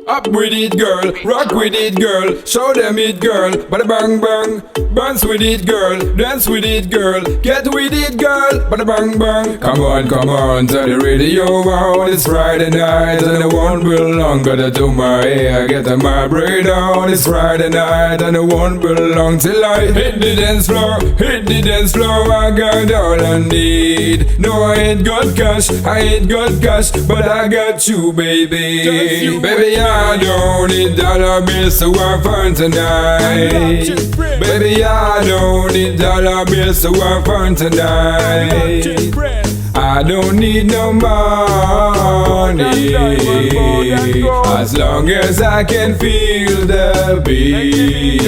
Up with it, girl. Rock with it, girl. Show them it, girl. Bada bang bang. Bounce with it, girl. Dance with it, girl. Get with it, girl. Bada bang bang. Come on, turn the radio on. It's Friday night and I won't be long. Gotta do my hair, get my braid on. It's Friday night and I won't be long till I hit the dance floor. Hit the dance floor. I got all I need. No, I ain't got cash. I ain't got cash, but I got you, baby. Baby, I don't need dollar bills to have fun tonight. Baby, I don't need dollar bills to have fun tonight. I don't need no money as long as I can feel the beat.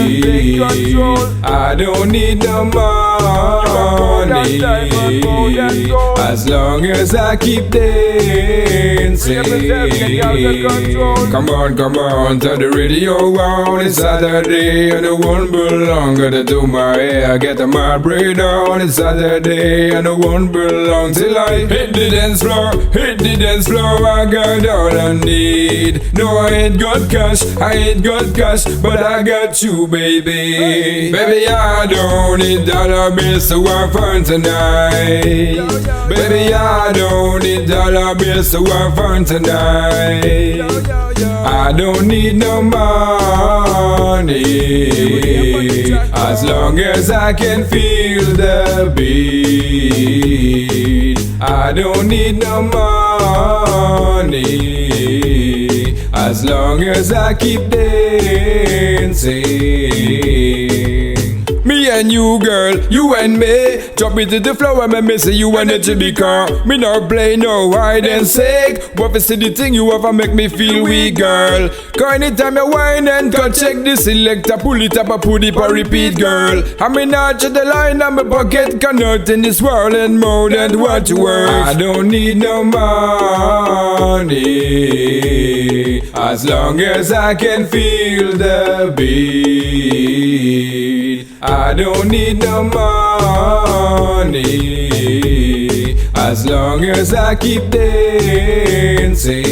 I don't need no money as long as I keep dancing. Come on, turn the radio on. It's Saturday and I won't be long. Gotta do my hair, get my braid on. It's Saturday and I won't be long till I hit the dance floor. Hit the dance floor. I got all I need. No, I ain't got cash. I ain't got cash, but I got you, baby. Baby, I don't need dollar bills to have fun tonight. Baby, I don't need dollar bills to have fun tonight. I don't need no money as long as I can feel the beat. I don't need no money as long as I keep dancing. Me and you, girl, you and me. Drop it to the floor and me say you energy because me not play no hide and seek. What is the thing you ever make me feel weak, girl? Cause anytime you whine and go check the selector, pull it up and put it on repeat, girl. I mean not to the line on my pocket, cannot in this world and more than what you worth. I don't need no money as long as I can feel the beat. I don't need no money as long as I keep dancing.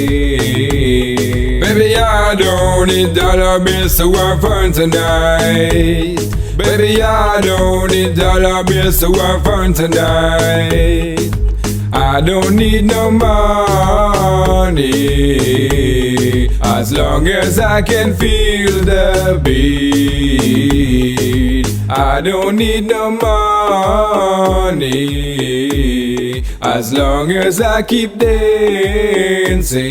Baby, I don't need dollar bills to have fun tonight. Baby, I don't need dollar bills to have fun tonight. I don't need no money as long as I can feel the beat. I don't need no money as long as I keep dancing.